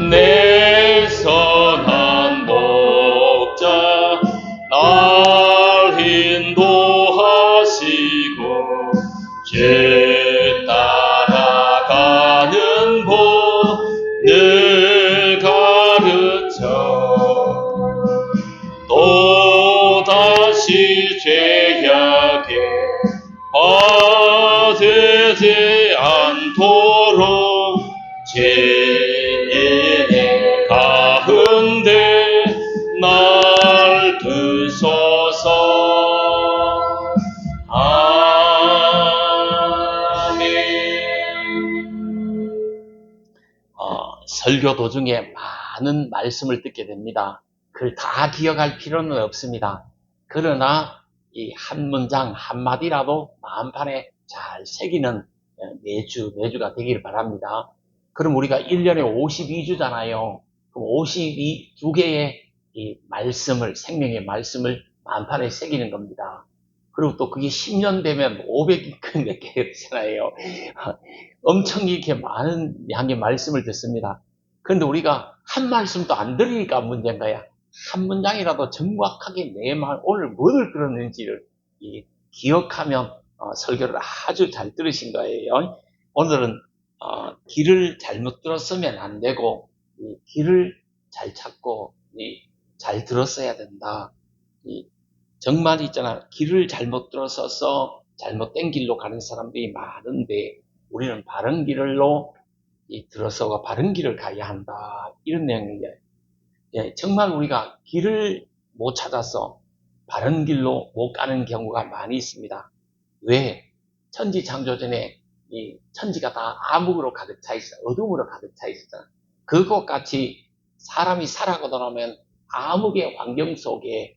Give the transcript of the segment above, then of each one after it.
내 선한 목자 날 인도하시고 죄 따라가는 법을 가르쳐 또다시 죄악에 빠지지 않도록 죄인의 가운데 날 두소서. 설교 도중에 많은 말씀을 듣게 됩니다. 그걸 다 기억할 필요는 없습니다. 그러나 이 한 문장 한마디라도 마음판에 잘 새기는 매주가 되기를 바랍니다. 그럼 우리가 1년에 52주잖아요. 그럼 52개의 이 말씀을, 생명의 말씀을 마음판에 새기는 겁니다. 그리고 또 그게 10년 되면 500몇 개 되잖아요. 엄청 이렇게 많은 양의 말씀을 듣습니다. 그런데 우리가 한 말씀도 안 들으니까 문제인 거야. 한 문장이라도 정확하게 내 말, 오늘 뭐를 들었는지를 기억하면 설교를 아주 잘 들으신 거예요. 오늘은 길을 잘못 들었으면 안 되고 길을 잘 찾고 잘 들었어야 된다. 정말 있잖아, 길을 잘못 들었어서 잘못된 길로 가는 사람들이 많은데 우리는 바른 길로 들어서가 바른 길을 가야 한다. 이런 내용이에요. 정말 우리가 길을 못 찾아서 바른 길로 못 가는 경우가 많이 있습니다. 왜? 천지창조전에 이 천지가 다 암흑으로 가득 차 있어, 어둠으로 가득 차 있었잖아. 그것 같이 사람이 살아가다 보면 암흑의 환경 속에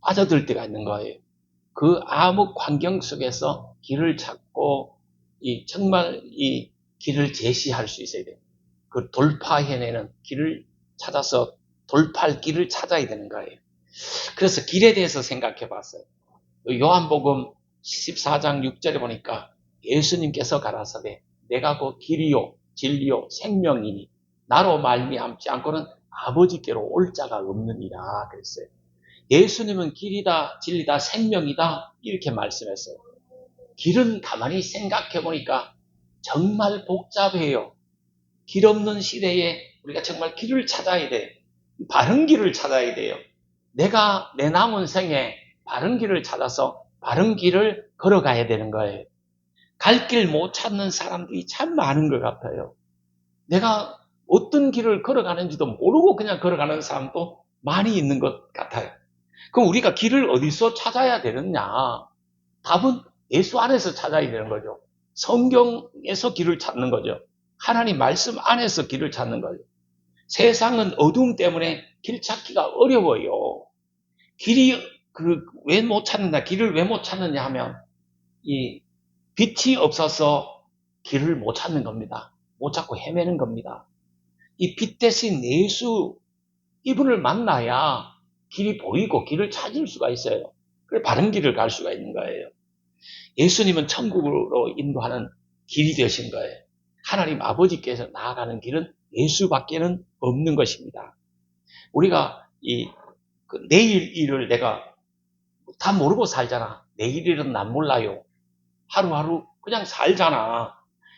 빠져들 때가 있는 거예요. 그 암흑 환경 속에서 길을 찾고 정말 이 길을 제시할 수 있어야 돼요. 그 돌파해내는 길을 찾아서 돌파할 길을 찾아야 되는 거예요. 그래서 길에 대해서 생각해 봤어요. 요한복음 14장 6절에 보니까 예수님께서 가라사대 내가 그 길이요 진리요 생명이니 나로 말미암지 않고는 아버지께로 올 자가 없느니라 그랬어요. 예수님은 길이다 진리다 생명이다 이렇게 말씀했어요. 길은 가만히 생각해 보니까 정말 복잡해요. 길 없는 시대에 우리가 정말 길을 찾아야 돼요. 바른 길을 찾아야 돼요. 내가 내 남은 생에 바른 길을 찾아서 바른 길을 걸어가야 되는 거예요. 갈 길 못 찾는 사람들이 참 많은 것 같아요. 내가 어떤 길을 걸어가는지도 모르고 그냥 걸어가는 사람도 많이 있는 것 같아요. 그럼 우리가 길을 어디서 찾아야 되느냐? 답은 예수 안에서 찾아야 되는 거죠. 성경에서 길을 찾는 거죠. 하나님 말씀 안에서 길을 찾는 거죠. 세상은 어둠 때문에 길 찾기가 어려워요. 길이 왜 못 찾는다? 길을 왜 못 찾느냐 하면 이 빛이 없어서 길을 못 찾는 겁니다. 못 찾고 헤매는 겁니다. 이 빛 대신 예수 이분을 만나야 길이 보이고 길을 찾을 수가 있어요. 그래 바른 길을 갈 수가 있는 거예요. 예수님은 천국으로 인도하는 길이 되신 거예요. 하나님 아버지께서 나아가는 길은 예수밖에는 없는 것입니다. 우리가 내일 일을 내가 다 모르고 살잖아. 내일 일은 난 몰라요. 하루하루 그냥 살잖아.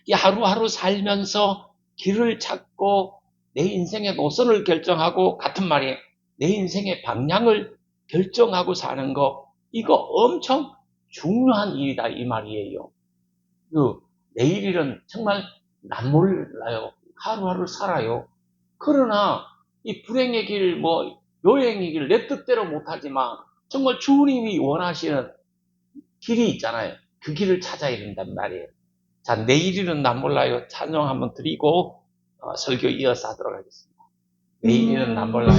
이 하루하루 살면서 길을 찾고 내 인생의 노선을 결정하고 같은 말이에요. 내 인생의 방향을 결정하고 사는 거 이거 엄청 중요한 일이다 이 말이에요. 내일 일은 정말 난 몰라요. 하루하루 살아요. 그러나 이 불행의 길, 요행의 길 내 뜻대로 못하지만 정말 주님이 원하시는 길이 있잖아요. 그 길을 찾아야 된단 말이에요. 자, 내일일은 난 몰라요. 찬양 한번 드리고 설교 이어서 하도록 하겠습니다. 내일일은 난 몰라요.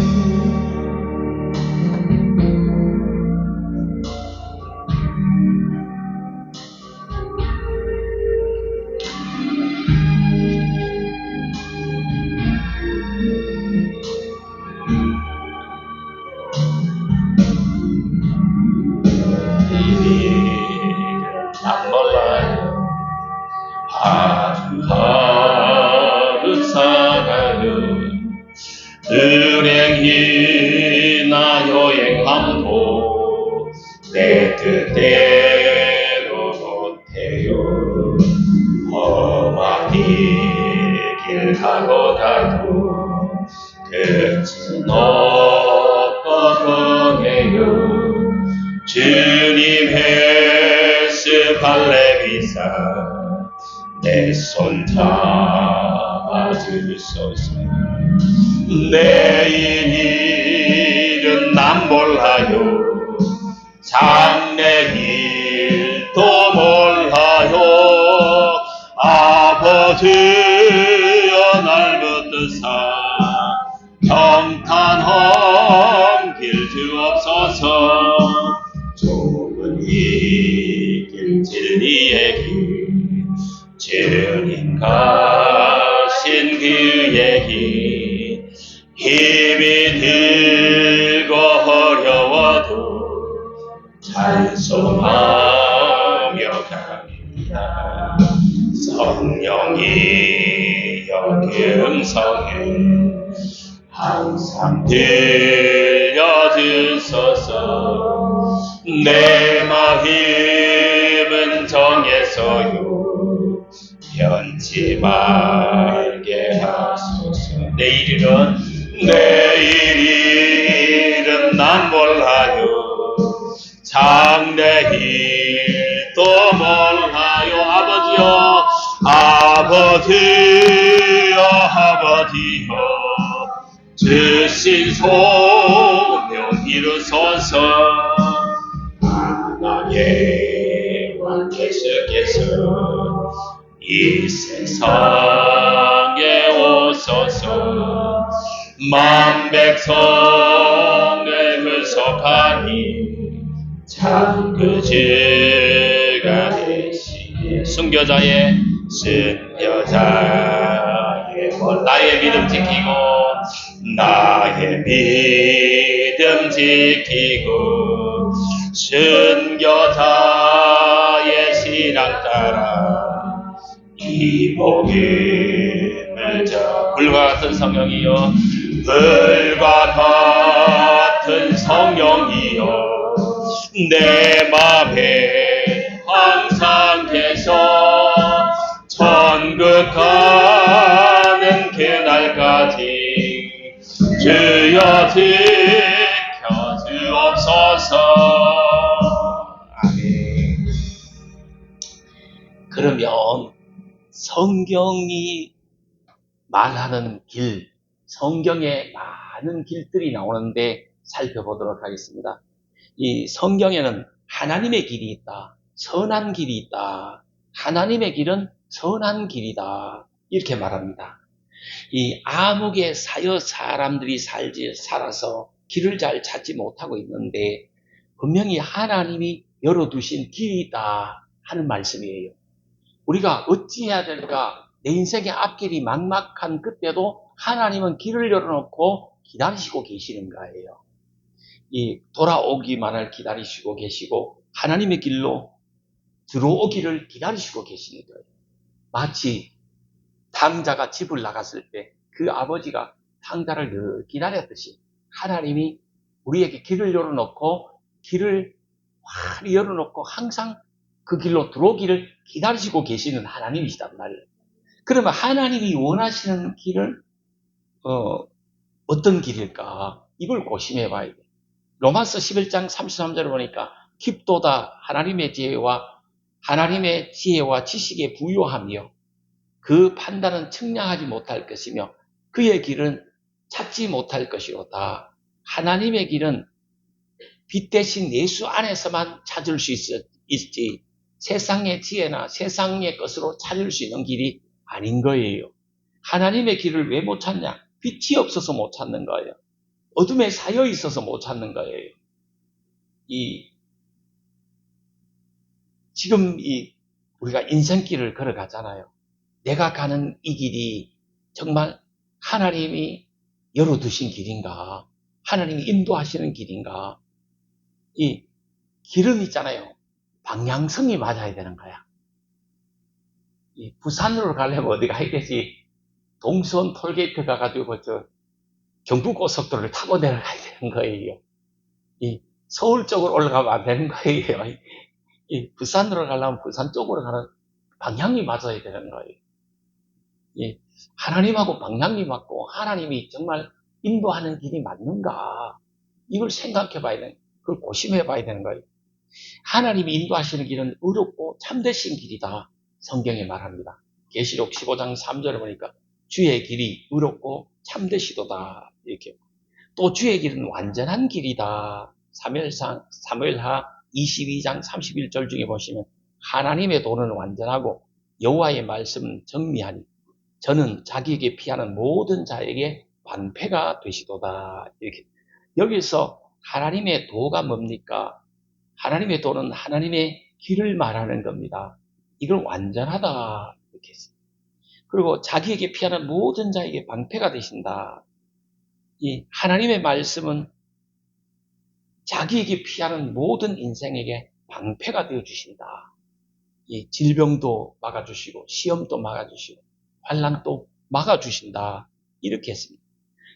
난 몰라요. 하루하루 살아요. 일행이나 여행함도 내 뜻대로 못해요. 험한 길 가고다도 끝은 없거든요. 주님 헬스 발레비사 내 손 잡아주소서. 내일 일은 난 몰라요. 장래일도 몰라요. 아버지여 날 붙드사 평탄한 길 주옵소서. 좁은 이 길 진리의 길 주님 가신 그의 길 힘이 들고 어려워도 찬송하며 갑니다. 성령이여 음성에 항상 들려주소서. 내 마음은 정해서요 변치 말게 하소서. 내일은 난 몰라요. 장래일도 몰라요. 아버지여 주신 소명 이루소서. 하나의 왕 예수께서 이 세상에 오소서. 만 백성을 구속하니 참 그 주가 되시니 순교자의 나의 믿음 지키고 순교자의 신앙 따라 이 복음을 저 불과 같은 성령이여 내 맘에 항상 계셔 천국 가는 그날까지 주여 지켜 주옵소서. 아멘. 그러면 성경이 말하는 길, 성경에 많은 길들이 나오는데 살펴보도록 하겠습니다. 이 성경에는 하나님의 길이 있다. 선한 길이 있다. 하나님의 길은 선한 길이다. 이렇게 말합니다. 이 암흑의 사여 사람들이 살아서 길을 잘 찾지 못하고 있는데 분명히 하나님이 열어두신 길이 있다 하는 말씀이에요. 우리가 어찌해야 될까? 내 인생의 앞길이 막막한 그때도 하나님은 길을 열어놓고 기다리시고 계시는 거예요. 이 돌아오기만을 기다리시고 계시고 하나님의 길로 들어오기를 기다리시고 계시는 거예요. 마치 탕자가 집을 나갔을 때 그 아버지가 탕자를 늘 기다렸듯이 하나님이 우리에게 길을 열어놓고 길을 환히 열어놓고 항상 그 길로 들어오기를 기다리시고 계시는 하나님이시단 말이에요. 그러면 하나님이 원하시는 길은 어떤 길일까? 이걸 고심해 봐야 돼요. 로마서 11장 33절을 보니까 깊도다 하나님의 지혜와 지식에 부요하며 그 판단은 측량하지 못할 것이며 그의 길은 찾지 못할 것이로다. 하나님의 길은 빛 대신 예수 안에서만 찾을 수 있지 세상의 지혜나 세상의 것으로 찾을 수 있는 길이 아닌 거예요. 하나님의 길을 왜 못 찾냐? 빛이 없어서 못 찾는 거예요. 어둠에 사여 있어서 못 찾는 거예요. 지금 우리가 인생길을 걸어가잖아요. 내가 가는 이 길이 정말 하나님이 열어두신 길인가? 하나님이 인도하시는 길인가? 이 길은 있잖아요. 방향성이 맞아야 되는 거야. 부산으로 가려면 어디 가야 되지? 동수원 톨게이트 가가지고 경부고속도로를 타고 내려가야 되는 거예요. 이 서울 쪽으로 올라가면 안 되는 거예요. 이 부산으로 가려면 부산 쪽으로 가는 방향이 맞아야 되는 거예요. 이 하나님하고 방향이 맞고 하나님이 정말 인도하는 길이 맞는가? 이걸 생각해 봐야 되는, 그걸 고심해 봐야 되는 거예요. 하나님이 인도하시는 길은 의롭고 참되신 길이다. 성경에 말합니다. 계시록 15장 3절에 보니까 주의 길이 의롭고 참되시도다. 이렇게. 또 주의 길은 완전한 길이다. 사무엘하 22장 31절 중에 보시면 하나님의 도는 완전하고 여호와의 말씀은 정미하니 저는 자기에게 피하는 모든 자에게 방패가 되시도다. 이렇게. 여기서 하나님의 도가 뭡니까? 하나님의 도는 하나님의 길을 말하는 겁니다. 이걸 완전하다. 이렇게 했어요. 그리고 자기에게 피하는 모든 자에게 방패가 되신다. 이 하나님의 말씀은 자기에게 피하는 모든 인생에게 방패가 되어 주신다. 이 질병도 막아주시고 시험도 막아주시고 환난도 막아주신다. 이렇게 했습니다.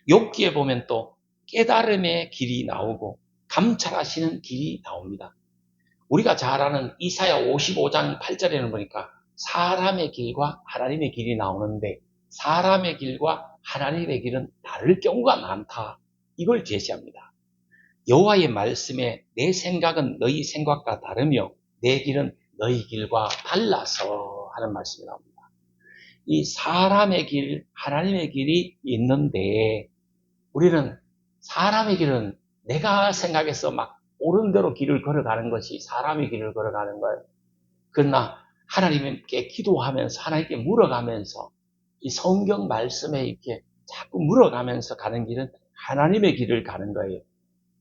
욥기에 보면 또 깨달음의 길이 나오고 감찰하시는 길이 나옵니다. 우리가 잘 아는 이사야 55장 8절에는 보니까 사람의 길과 하나님의 길이 나오는데 사람의 길과 하나님의 길은 다를 경우가 많다. 이걸 제시합니다. 여호와의 말씀에 내 생각은 너희 생각과 다르며 내 길은 너희 길과 달라서 하는 말씀이 나옵니다. 이 사람의 길, 하나님의 길이 있는데 우리는 사람의 길은 내가 생각해서 막 옳은 대로 길을 걸어가는 것이 사람의 길을 걸어가는 거예요. 그러나 하나님께 기도하면서 하나님께 물어가면서 이 성경 말씀에 이렇게 자꾸 물어가면서 가는 길은 하나님의 길을 가는 거예요.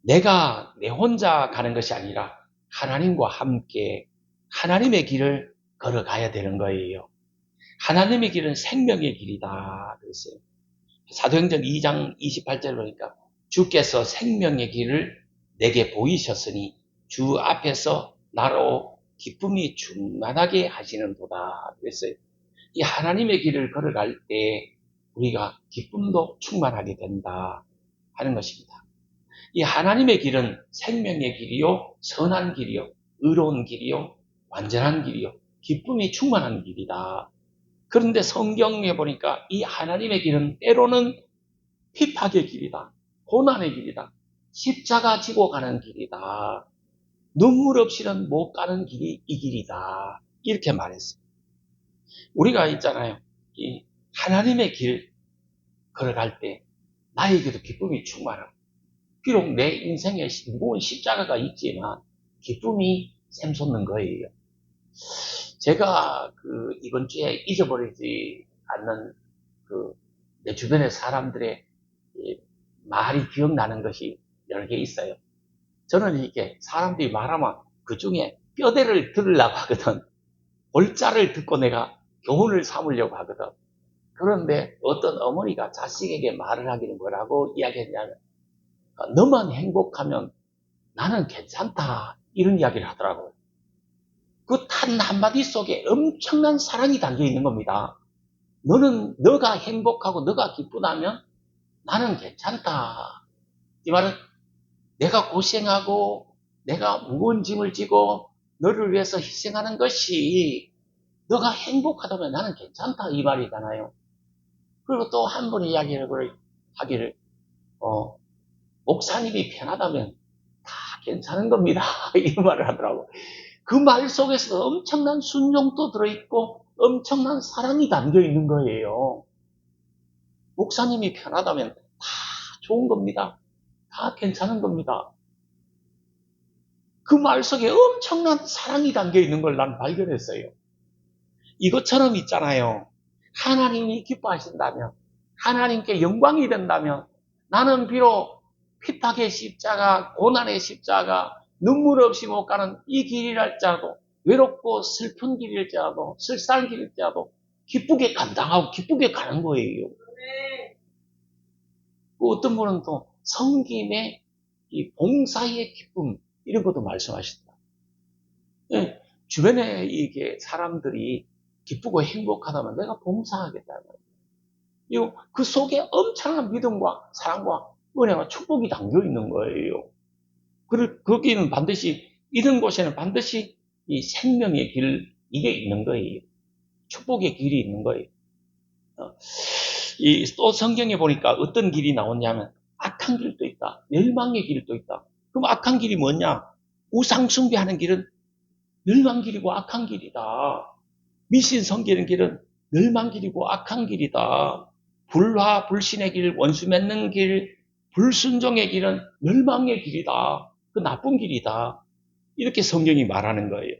내가 내 혼자 가는 것이 아니라 하나님과 함께 하나님의 길을 걸어가야 되는 거예요. 하나님의 길은 생명의 길이다 그랬어요. 사도행전 2장 28절 보니까 주께서 생명의 길을 내게 보이셨으니 주 앞에서 나로 기쁨이 충만하게 하시는도다 그랬어요. 이 하나님의 길을 걸어갈 때 우리가 기쁨도 충만하게 된다 하는 것입니다. 이 하나님의 길은 생명의 길이요, 선한 길이요, 의로운 길이요, 완전한 길이요, 기쁨이 충만한 길이다. 그런데 성경에 보니까 이 하나님의 길은 때로는 핍박의 길이다. 고난의 길이다. 십자가 지고 가는 길이다. 눈물 없이는 못 가는 길이 이 길이다. 이렇게 말했어요. 우리가 있잖아요. 이 하나님의 길 걸어갈 때 나에게도 기쁨이 충만하고 비록 내 인생에 무거운 십자가가 있지만 기쁨이 샘솟는 거예요. 제가 이번 주에 잊어버리지 않는 내 주변의 사람들의 말이 기억나는 것이 여러 개 있어요. 저는 이렇게 사람들이 말하면 그 중에 뼈대를 들으려고 하거든. 골자를 듣고 내가 교훈을 삼으려고 하거든. 그런데 어떤 어머니가 자식에게 말을 하기는 뭐라고 이야기했냐면 너만 행복하면 나는 괜찮다 이런 이야기를 하더라고요. 그 단 한마디 속에 엄청난 사랑이 담겨 있는 겁니다. 너가 행복하고 너가 기쁘다면 나는 괜찮다. 이 말은 내가 고생하고 내가 무거운 짐을 지고 너를 위해서 희생하는 것이 너가 행복하다면 나는 괜찮다 이 말이잖아요. 그리고 또 한 번 이야기를 하기를 목사님이 편하다면 다 괜찮은 겁니다. 이 말을 하더라고. 그 말 속에서 엄청난 순종도 들어있고 엄청난 사랑이 담겨 있는 거예요. 목사님이 편하다면 다 좋은 겁니다. 다 괜찮은 겁니다. 그 말 속에 엄청난 사랑이 담겨 있는 걸 난 발견했어요. 이것처럼 있잖아요. 하나님이 기뻐하신다면, 하나님께 영광이 된다면, 나는 비록 핍박의 십자가, 고난의 십자가, 눈물 없이 못 가는 이 길이랄지라도, 외롭고 슬픈 길일지라도, 쓸쓸한 길일지라도, 기쁘게 감당하고 기쁘게 가는 거예요. 어떤 분은 또 섬김의 이 봉사의 기쁨, 이런 것도 말씀하시더라. 네, 주변에 이게 사람들이 기쁘고 행복하다면 내가 봉사하겠다는 거예요. 그 속에 엄청난 믿음과 사랑과 은혜와 축복이 담겨 있는 거예요. 거기는 반드시, 이런 곳에는 반드시 이 생명의 길, 이게 있는 거예요. 축복의 길이 있는 거예요. 또 성경에 보니까 어떤 길이 나오냐면, 악한 길도 있다. 멸망의 길도 있다. 그럼 악한 길이 뭐냐? 우상 숭배하는 길은 멸망 길이고 악한 길이다. 미신 섬기는 길은 멸망 길이고 악한 길이다. 불화, 불신의 길, 원수 맺는 길, 불순종의 길은 멸망의 길이다. 그 나쁜 길이다. 이렇게 성경이 말하는 거예요.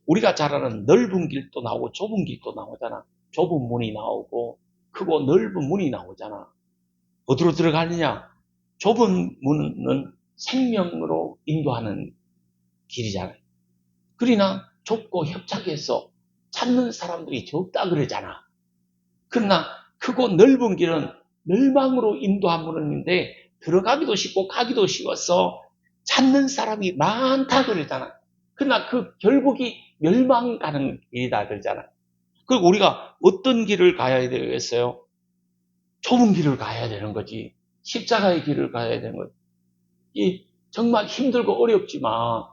우리가 잘 아는 넓은 길도 나오고 좁은 길도 나오잖아. 좁은 문이 나오고 크고 넓은 문이 나오잖아. 어디로 들어가느냐? 좁은 문은 생명으로 인도하는 길이잖아요. 그러나 좁고 협착해서 찾는 사람들이 적다 그러잖아. 그러나 크고 넓은 길은 멸망으로 인도한 문인데 들어가기도 쉽고 가기도 쉬워서 찾는 사람이 많다 그러잖아. 그러나 그 결국이 멸망 가는 길이다 그러잖아. 그리고 우리가 어떤 길을 가야 되겠어요? 좁은 길을 가야 되는 거지. 십자가의 길을 가야 되는 거지. 정말 힘들고 어렵지만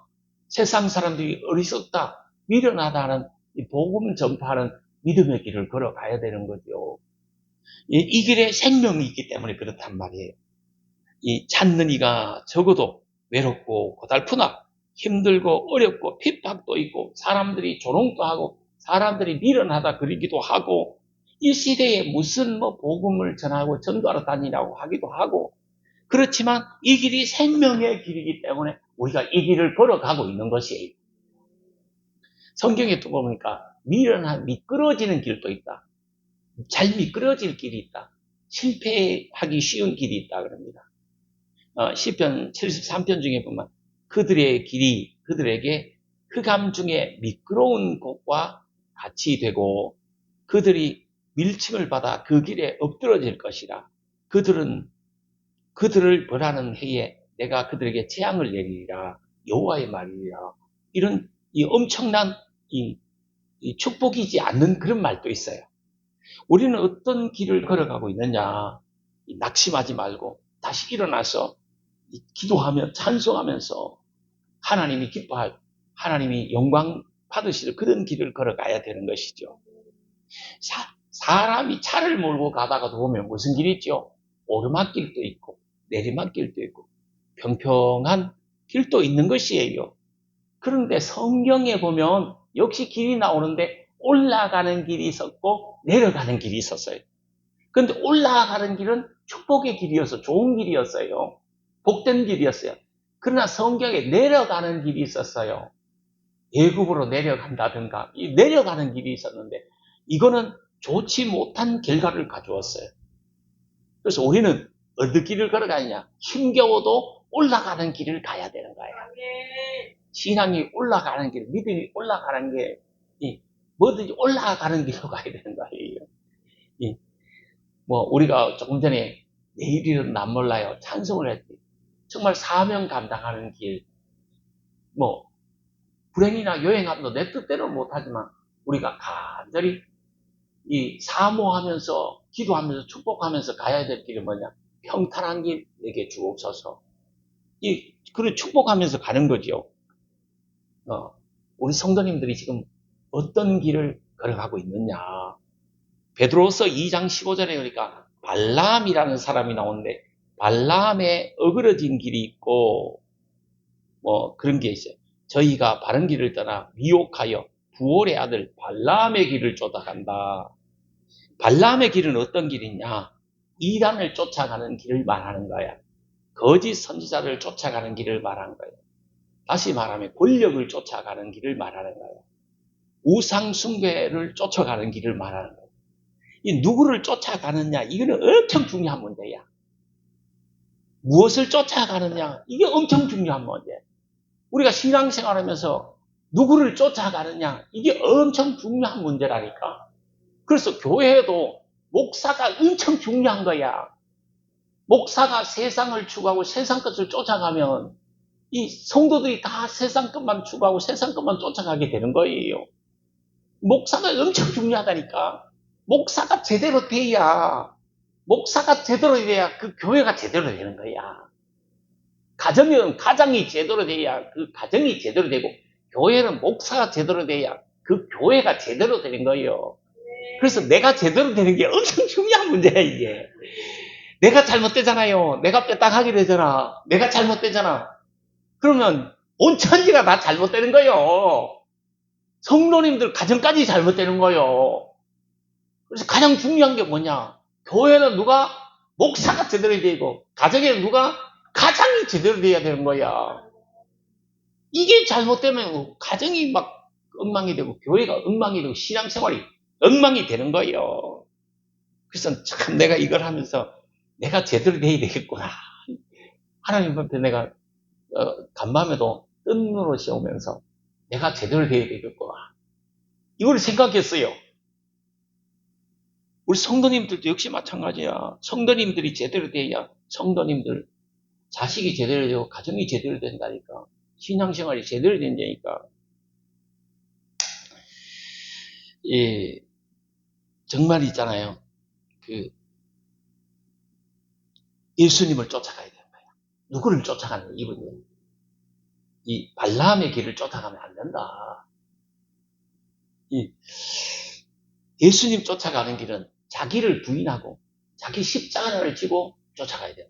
세상 사람들이 어리석다, 미련하다는 이 복음 전파하는 믿음의 길을 걸어가야 되는 거죠. 이 길에 생명이 있기 때문에 그렇단 말이에요. 이 찾는 이가 적어도 외롭고 고달프나 힘들고 어렵고 핍박도 있고 사람들이 조롱도 하고 사람들이 미련하다 그러기도 하고 이 시대에 무슨 복음을 전하고 전도하러 다니라고 하기도 하고 그렇지만 이 길이 생명의 길이기 때문에 우리가 이 길을 걸어가고 있는 것이에요. 성경에 또 보니까 미련한 미끄러지는 길도 있다. 잘 미끄러질 길이 있다. 실패하기 쉬운 길이 있다 그럽니다. 시편 73편 중에 보면 그들의 길이 그들에게 흑암 중에 미끄러운 곳과 같이 되고 그들이 밀침을 받아 그 길에 엎드러질 것이라. 그들을 벌하는 해에 내가 그들에게 재앙을 내리리라. 여호와의 말이라. 이런 이 엄청난 이 축복이지 않는 그런 말도 있어요. 우리는 어떤 길을 걸어가고 있느냐? 낙심하지 말고 다시 일어나서 기도하며 찬송하면서 하나님이 기뻐할, 하나님이 영광 받으실 그런 길을 걸어가야 되는 것이죠. 사람이 차를 몰고 가다가도 보면 무슨 길이 있죠? 오르막길도 있고 내리막길도 있고 평평한 길도 있는 것이에요. 그런데 성경에 보면 역시 길이 나오는데 올라가는 길이 있었고 내려가는 길이 있었어요. 그런데 올라가는 길은 축복의 길이어서 좋은 길이었어요. 복된 길이었어요. 그러나 성경에 내려가는 길이 있었어요. 예굽으로 내려간다든가 이 내려가는 길이 있었는데 이거는 좋지 못한 결과를 가져왔어요. 그래서 우리는 어느 길을 걸어가느냐? 힘겨워도 올라가는 길을 가야 되는 거예요. 신앙이 올라가는 길, 믿음이 올라가는 게 뭐든지 올라가는 길로 가야 되는 거예요. 우리가 조금 전에 내일은 난 몰라요. 찬송을 했지. 정말 사명 감당하는 길, 불행이나 여행함도 내 뜻대로 못하지만 우리가 간절히 사모하면서 기도하면서 축복하면서 가야 될 길이 뭐냐? 평탄한 길 내게 주옵소서. 그걸 축복하면서 가는 거죠. 우리 성도님들이 지금 어떤 길을 걸어가고 있느냐? 베드로서 2장 15절에 보니까 발람이라는 사람이 나오는데 발람의 어그러진 길이 있고 그런 게 있어요. 저희가 바른 길을 떠나 미혹하여 부올의 아들 발람의 길을 쫓아간다. 발람의 길은 어떤 길이냐? 이단을 쫓아가는 길을 말하는 거야. 거짓 선지자를 쫓아가는 길을 말하는 거예요. 다시 말하면 권력을 쫓아가는 길을 말하는 거예요. 우상 숭배를 쫓아가는 길을 말하는 거예요. 이 누구를 쫓아가느냐? 이거는 엄청 중요한 문제야. 무엇을 쫓아가느냐? 이게 엄청 중요한 문제야. 우리가 신앙생활하면서 누구를 쫓아가느냐? 이게 엄청 중요한 문제라니까. 그래서 교회도 목사가 엄청 중요한 거야. 목사가 세상을 추구하고 세상 것을 쫓아가면 이 성도들이 다 세상 것만 추구하고 세상 것만 쫓아가게 되는 거예요. 목사가 엄청 중요하다니까. 목사가 제대로 돼야 목사가 제대로 돼야 그 교회가 제대로 되는 거야. 가정이 제대로 돼야 그 가정이 제대로 되고, 교회는 목사가 제대로 돼야 그 교회가 제대로 되는 거예요. 그래서 내가 제대로 되는 게 엄청 중요한 문제야, 이게. 내가 잘못되잖아요. 내가 뼈딱하게 되잖아. 내가 잘못되잖아. 그러면 온 천지가 다 잘못되는 거예요. 성도님들 가정까지 잘못되는 거예요. 그래서 가장 중요한 게 뭐냐? 교회는 누가 목사가 제대로 되고, 가정에는 누가 가장이 제대로 돼야 되는 거야. 이게 잘못되면 가정이 막 엉망이 되고, 교회가 엉망이 되고, 신앙생활이 엉망이 되는 거예요. 그래서 참 내가 이걸 하면서 내가 제대로 돼야 되겠구나. 하나님 앞에 내가 간밤에도 뜬 눈으로 세우면서 내가 제대로 돼야 되겠구나. 이걸 생각했어요. 우리 성도님들도 역시 마찬가지야. 성도님들이 제대로 돼야 성도님들 자식이 제대로 되고 가정이 제대로 된다니까. 신앙생활이 제대로 된다니까. 예, 정말 있잖아요. 예수님을 쫓아가야 되는 거야. 누구를 쫓아가는 거야, 이분이. 이 발람의 길을 쫓아가면 안 된다. 예수님 쫓아가는 길은 자기를 부인하고 자기 십자가를 지고 쫓아가야 되는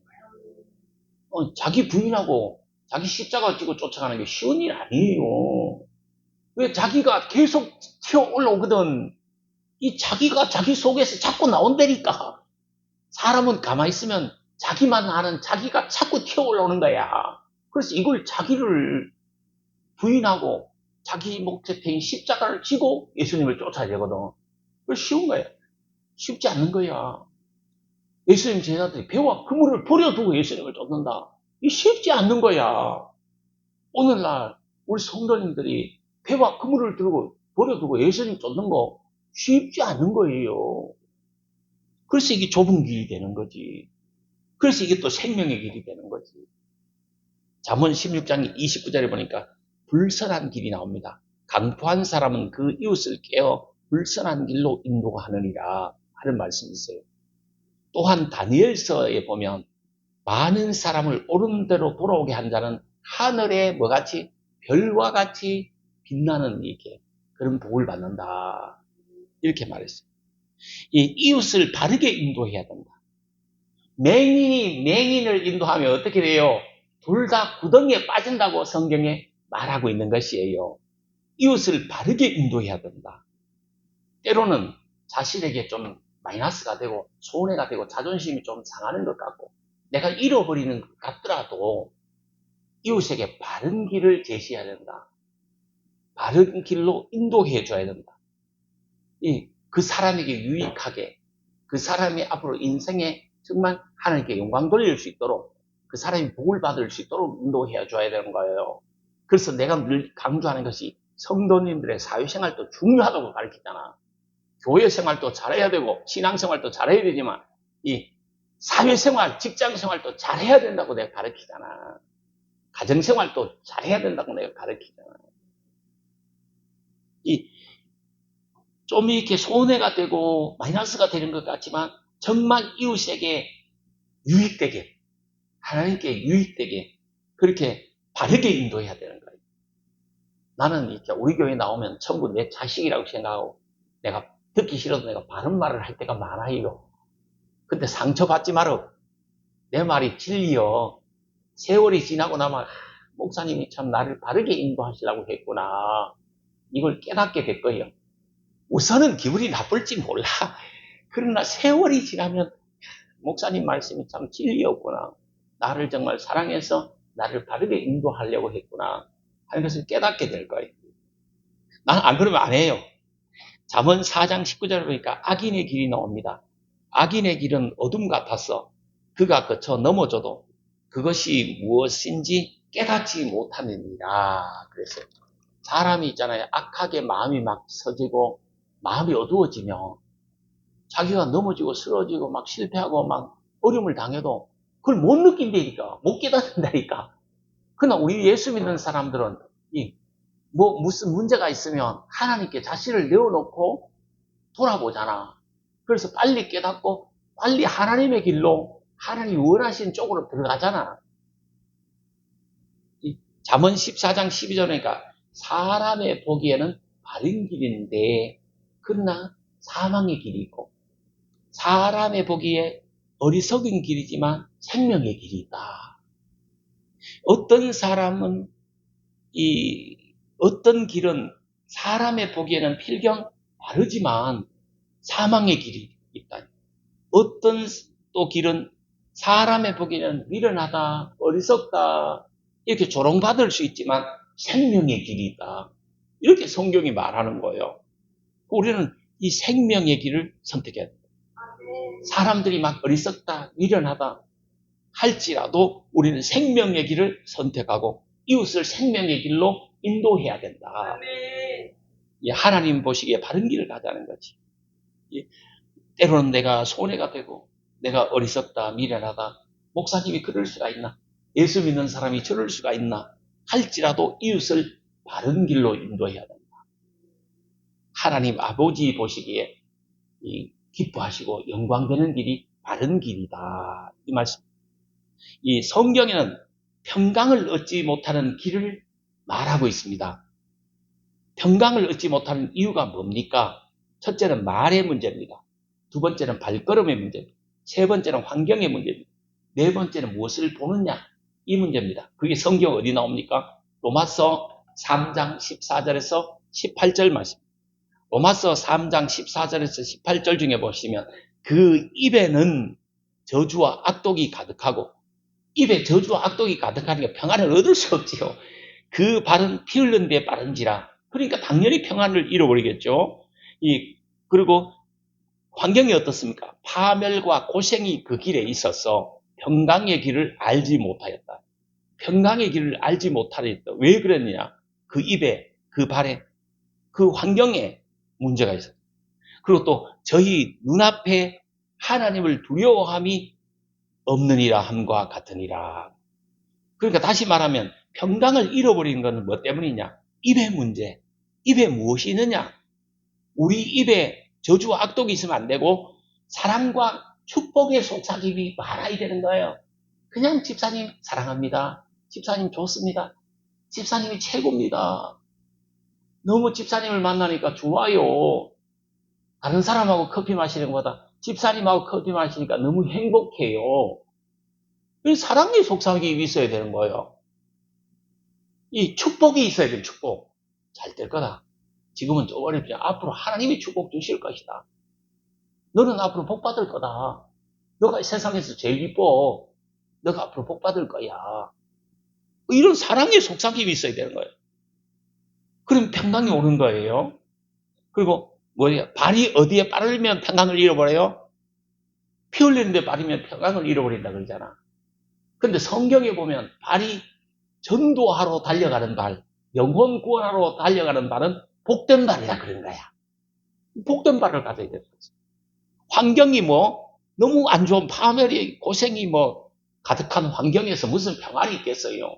거예요. 자기 부인하고 자기 십자가를 지고 쫓아가는 게 쉬운 일 아니에요. 왜 자기가 계속 튀어 올라오거든. 이 자기가 자기 속에서 자꾸 나온다니까. 사람은 가만히 있으면 자기만 아는 자기가 자꾸 튀어 올라오는 거야. 그래서 이걸 자기를 부인하고 자기 목적인 십자가를 지고 예수님을 쫓아야 되거든. 그게 쉬운 거야. 쉽지 않는 거야. 예수님 제자들이 배와 그물을 버려두고 예수님을 쫓는다. 이 쉽지 않는 거야. 오늘날 우리 성도님들이 배와 그물을 들고 버려두고 예수님 쫓는 거 쉽지 않은 거예요. 그래서 이게 좁은 길이 되는 거지. 그래서 이게 또 생명의 길이 되는 거지. 잠언 16장 29절에 보니까 불선한 길이 나옵니다. 강포한 사람은 그 이웃을 깨어 불선한 길로 인도하느니라 하는 말씀이 있어요. 또한 다니엘서에 보면 많은 사람을 옳은 대로 돌아오게 한 자는 하늘에 뭐같이 별과 같이 빛나는 이게 그런 복을 받는다. 이렇게 말했어요. 이 이웃을 바르게 인도해야 된다. 맹인이 맹인을 인도하면 어떻게 돼요? 둘 다 구덩이에 빠진다고 성경에 말하고 있는 것이에요. 이웃을 바르게 인도해야 된다. 때로는 자신에게 좀 마이너스가 되고 손해가 되고 자존심이 좀 상하는 것 같고 내가 잃어버리는 것 같더라도 이웃에게 바른 길을 제시해야 된다. 바른 길로 인도해 줘야 된다. 그 사람에게 유익하게 그 사람이 앞으로 인생에 정말 하나님께 영광 돌릴 수 있도록 그 사람이 복을 받을 수 있도록 인도해 줘야 되는 거예요. 그래서 내가 늘 강조하는 것이 성도님들의 사회생활도 중요하다고 가르치잖아. 교회 생활도 잘해야 되고 신앙생활도 잘해야 되지만 이 사회생활, 직장생활도 잘해야 된다고 내가 가르치잖아. 가정생활도 잘해야 된다고 내가 가르치잖아. 좀 이렇게 손해가 되고 마이너스가 되는 것 같지만 정말 이웃에게 유익되게 하나님께 유익되게 그렇게 바르게 인도해야 되는 거예요. 나는 이렇게 우리 교회 나오면 전부 내 자식이라고 생각하고 내가 듣기 싫어도 내가 바른 말을 할 때가 많아요. 근데 상처받지 마라. 내 말이 진리요. 세월이 지나고 나면 목사님이 참 나를 바르게 인도하시려고 했구나. 이걸 깨닫게 될 거예요. 우선은 기분이 나쁠지 몰라. 그러나 세월이 지나면 목사님 말씀이 참 진리였구나. 나를 정말 사랑해서 나를 바르게 인도하려고 했구나 하는 것을 깨닫게 될 거예요. 나는 안 그러면 안 해요. 잠언 4장 19절에 보니까 악인의 길이 나옵니다. 악인의 길은 어둠 같아서 그가 거쳐 넘어져도 그것이 무엇인지 깨닫지 못하느니라. 그래서 사람이 있잖아요. 악하게 마음이 막 서지고 마음이 어두워지면 자기가 넘어지고 쓰러지고 막 실패하고 막 어려움을 당해도 그걸 못 느낀다니까. 못 깨닫는다니까. 그러나 우리 예수 믿는 사람들은 무슨 문제가 있으면 하나님께 자신을 내어놓고 돌아보잖아. 그래서 빨리 깨닫고 빨리 하나님의 길로 하나님이 원하시는 쪽으로 들어가잖아. 잠언 14장 12절이니까 사람의 보기에는 바른 길인데 그러나 사망의 길이 있고 사람의 보기에 어리석은 길이지만 생명의 길이 있다. 어떤 사람은 어떤 길은 사람의 보기에는 필경 바르지만 사망의 길이 있다. 어떤 또 길은 사람의 보기에는 미련하다, 어리석다, 이렇게 조롱받을 수 있지만 생명의 길이 있다. 이렇게 성경이 말하는 거예요. 우리는 이 생명의 길을 선택해야 됩니다. 사람들이 막 어리석다, 미련하다 할지라도 우리는 생명의 길을 선택하고 이웃을 생명의 길로 인도해야 된다. 하나님 보시기에 바른 길을 가자는 거지. 때로는 내가 손해가 되고 내가 어리석다, 미련하다, 목사님이 그럴 수가 있나? 예수 믿는 사람이 저럴 수가 있나? 할지라도 이웃을 바른 길로 인도해야 된다. 하나님 아버지 보시기에 기뻐하시고 영광되는 길이 바른 길이다. 이 말씀. 이 성경에는 평강을 얻지 못하는 길을 말하고 있습니다. 평강을 얻지 못하는 이유가 뭡니까? 첫째는 말의 문제입니다. 두 번째는 발걸음의 문제입니다. 세 번째는 환경의 문제입니다. 네 번째는 무엇을 보느냐? 이 문제입니다. 그게 성경 어디 나옵니까? 로마서 3장 14절에서 18절 말씀. 로마서 3장 14절에서 18절 중에 보시면 그 입에는 저주와 악독이 가득하고 입에 저주와 악독이 가득하니까 평안을 얻을 수 없지요. 그 발은 피 흘린 데에 빠른지라. 그러니까 당연히 평안을 잃어버리겠죠. 그리고 환경이 어떻습니까? 파멸과 고생이 그 길에 있어서 평강의 길을 알지 못하였다. 평강의 길을 알지 못하였다. 왜 그랬느냐? 그 입에, 그 발에, 그 환경에 문제가 있어요. 그리고 또 저희 눈앞에 하나님을 두려워함이 없느니라 함과 같으니라. 그러니까 다시 말하면 평강을 잃어버리는 것은 뭐 때문이냐? 입의 문제. 입에 무엇이 있느냐? 우리 입에 저주와 악독이 있으면 안 되고 사랑과 축복의 속삭임이 많아야 되는 거예요. 그냥 집사님 사랑합니다. 집사님 좋습니다. 집사님이 최고입니다. 너무 집사님을 만나니까 좋아요. 다른 사람하고 커피 마시는 것보다 집사님하고 커피 마시니까 너무 행복해요. 사랑의 속삭임이 있어야 되는 거예요. 이 축복이 있어야 돼요. 축복. 잘 될 거다. 지금은 좀 어렵지만 앞으로 하나님이 축복 주실 것이다. 너는 앞으로 복 받을 거다. 너가 세상에서 제일 이뻐. 너가 앞으로 복 받을 거야. 이런 사랑의 속삭임이 있어야 되는 거예요. 그럼 평강이 오는 거예요. 그리고 발이 어디에 빠르면 평강을 잃어버려요? 피 흘리는 데 빠르면 평강을 잃어버린다 그러잖아. 근데 성경에 보면 발이 전도하러 달려가는 발, 영혼 구원하러 달려가는 발은 복된 발이라 그런 거야. 복된 발을 가져야 되는 거지. 환경이 너무 안 좋은 파멸이 고생이 가득한 환경에서 무슨 평안이 있겠어요.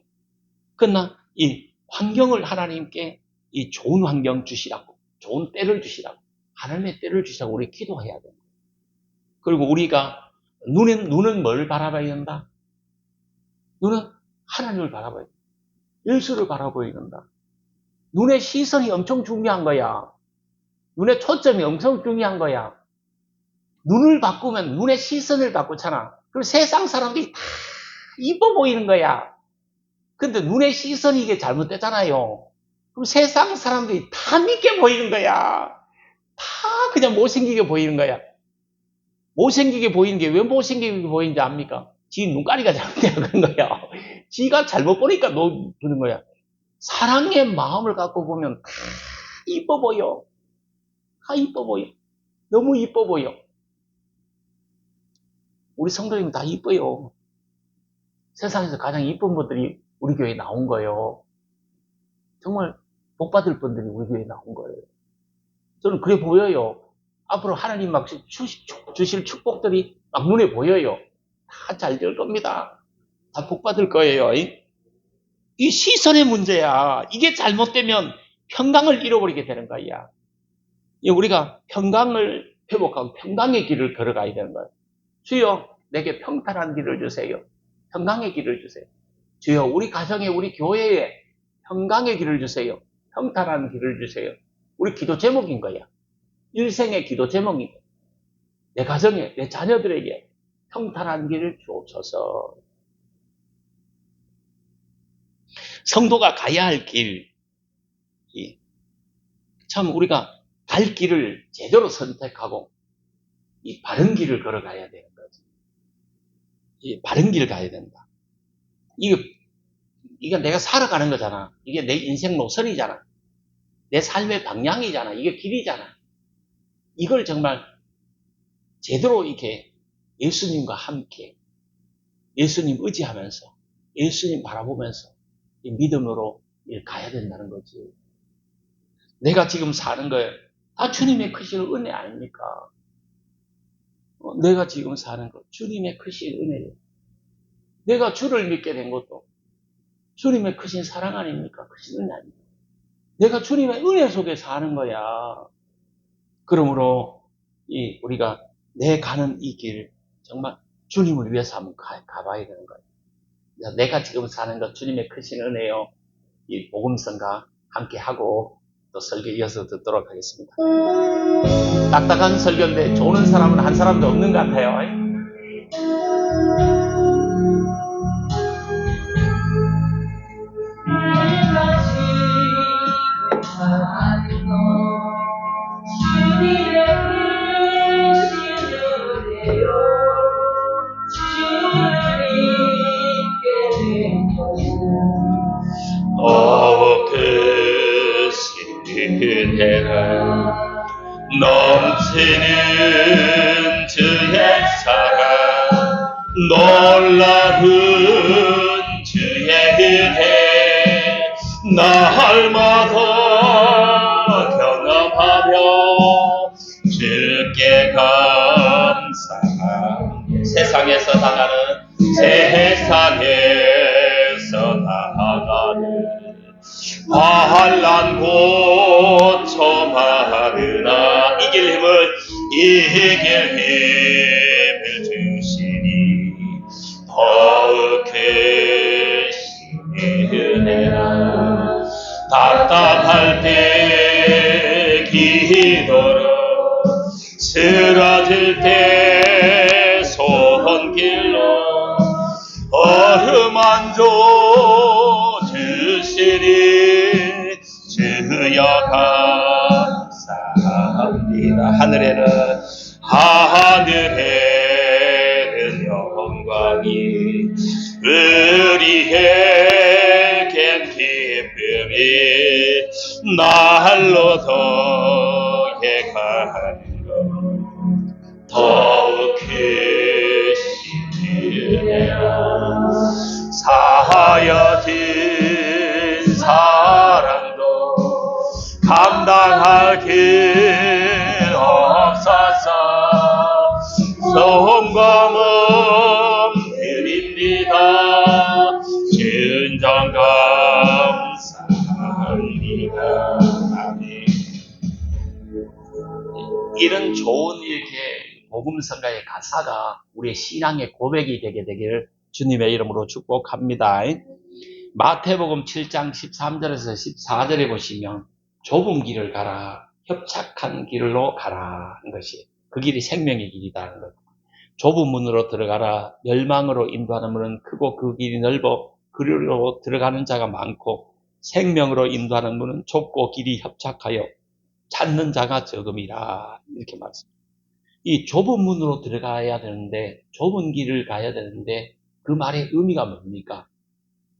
그러나 이 환경을 하나님께 이 좋은 환경 주시라고, 좋은 때를 주시라고, 하나님의 때를 주시라고 우리 기도해야 됩니다. 그리고 우리가 눈은 뭘 바라봐야 된다? 눈은 하나님을 바라봐야 된다. 예수를 바라봐야 된다. 눈의 시선이 엄청 중요한 거야. 눈의 초점이 엄청 중요한 거야. 눈을 바꾸면 눈의 시선을 바꾸잖아. 그럼 세상 사람들이 다 이뻐 보이는 거야. 근데 눈의 시선이 이게 잘못됐잖아요. 그럼 세상 사람들이 다 믿게 보이는 거야. 다 그냥 못생기게 보이는 거야. 못생기게 보이는 게 왜 못생기게 보이는지 압니까? 지 눈가리가 잘못되는 거야. 지가 잘못 보니까 보는 거야. 사랑의 마음을 갖고 보면 다 이뻐 보여. 다 이뻐 보여. 너무 이뻐 보여. 우리 성도님 다 이뻐요. 세상에서 가장 이쁜 분들이 우리 교회에 나온 거예요. 정말 복 받을 분들이 우리 교회에 나온 거예요. 저는 그래 보여요. 앞으로 하나님 막 주실 축복들이 막 눈에 보여요. 다 잘 될 겁니다. 다 복 받을 거예요. 이 시선의 문제야. 이게 잘못되면 평강을 잃어버리게 되는 거야. 우리가 평강을 회복하고 평강의 길을 걸어가야 되는 거예요. 주여 내게 평탄한 길을 주세요. 평강의 길을 주세요. 주여 우리 가정에 우리 교회에 평강의 길을 주세요. 평탄한 길을 주세요. 우리 기도 제목인 거야. 일생의 기도 제목인 거야. 내 가정에 내 자녀들에게 평탄한 길을 주옵소서. 성도가 가야 할 길, 참 우리가 갈 길을 제대로 선택하고 이 바른 길을 걸어가야 되는 거지. 이 바른 길을 가야 된다. 이게 내가 살아가는 거잖아. 이게 내 인생 노선이잖아. 내 삶의 방향이잖아. 이게 길이잖아. 이걸 정말 제대로 이렇게 예수님과 함께 예수님 의지하면서 예수님 바라보면서 이 믿음으로 가야 된다는 거지. 내가 지금 사는 거에 다 주님의 크신 은혜 아닙니까? 내가 지금 사는 것 주님의 크신 은혜예요. 내가 주를 믿게 된 것도 주님의 크신 사랑 아닙니까? 크신 은혜 아닙니까? 내가 주님의 은혜 속에 사는 거야. 그러므로 우리가 내 가는 이 길 정말 주님을 위해서 한번 가봐야 되는 거예요. 내가 지금 사는 것 주님의 크신 은혜요. 이 복음성과 함께 하고 또 설교 이어서 듣도록 하겠습니다. 딱딱한 설교인데 조는 사람은 한 사람도 없는 것 같아요. 넘치는 주의 사랑 놀라운 주의 은혜 날마다 경험하며 주께 감사합니다. 세상에서 당하는 환난 고초마르나 이길 힘을 주시니 더욱 크신 은혜라. 답답할 때 기도로 쓰러질 때 손길로 어루만져 주시니 주여 감사합니다. 하늘에는 영광이 우리에겐 기쁨이 날로 더해가는 것 더욱 크신 은혜라. 사하여진 사랑도 감당할 길 없어서 성과 몸 드립니다. 진정 감사합니다. 아멘. 이런 좋은 이렇게 복음성가의 가사가 우리의 신앙의 고백이 되게 되기를 주님의 이름으로 축복합니다. 마태복음 7장 13절에서 14절에 보시면 좁은 길을 가라, 협착한 길로 가라 하는 것이 그 길이 생명의 길이다 하는 것. 좁은 문으로 들어가라. 멸망으로 인도하는 문은 크고 그 길이 넓어 그리로 들어가는 자가 많고 생명으로 인도하는 문은 좁고 길이 협착하여 찾는 자가 적음이라. 이렇게 말씀합니다. 이 좁은 문으로 들어가야 되는데 좁은 길을 가야 되는데 그 말의 의미가 뭡니까?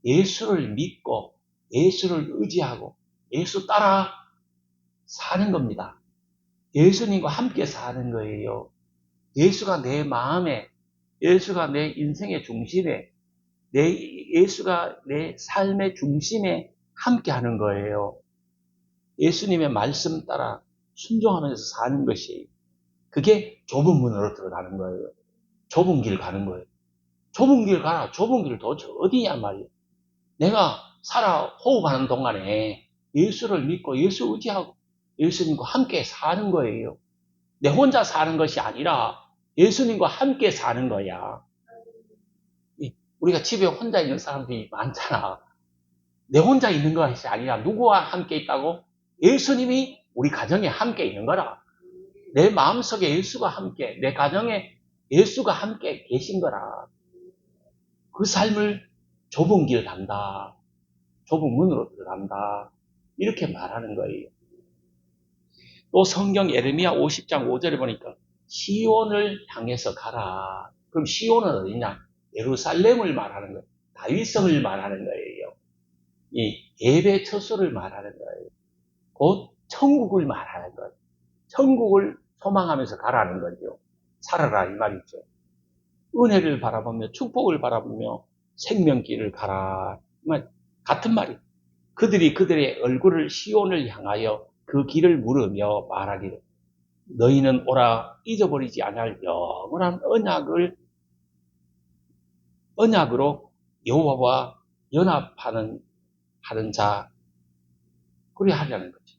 예수를 믿고 예수를 의지하고 예수 따라 사는 겁니다. 예수님과 함께 사는 거예요. 예수가 내 마음에, 예수가 내 인생의 중심에, 예수가 내 삶의 중심에 함께 하는 거예요. 예수님의 말씀 따라 순종하면서 사는 것이 그게 좁은 문으로 들어가는 거예요. 좁은 길 가는 거예요. 좁은 길 가라. 좁은 길 도대체 어디냐 말이에요. 내가 살아 호흡하는 동안에 예수를 믿고 예수 의지하고 예수님과 함께 사는 거예요. 내 혼자 사는 것이 아니라 예수님과 함께 사는 거야. 우리가 집에 혼자 있는 사람들이 많잖아. 내 혼자 있는 것이 아니라 누구와 함께 있다고? 예수님이 우리 가정에 함께 있는 거라. 내 마음속에 예수가 함께, 내 가정에 예수가 함께 계신 거라. 그 삶을 좁은 길 간다. 좁은 문으로 들어간다. 이렇게 말하는 거예요. 또 성경 예레미야 50장 5절에 보니까 시온을 향해서 가라. 그럼 시온은 어디냐? 예루살렘을 말하는 거예요. 다윗성을 말하는 거예요. 이 예배 처소를 말하는 거예요. 곧 천국을 말하는 거예요. 천국을 소망하면서 가라는 거죠. 살아라 이 말이죠. 은혜를 바라보며 축복을 바라보며 생명길을 가라. 같은 말이에요. 그들이 그들의 얼굴을 시온을 향하여 그 길을 물으며 말하기를 너희는 오라 잊어버리지 않을 영원한 언약으로 여호와와 연합하는 자 그리 하려는 거죠.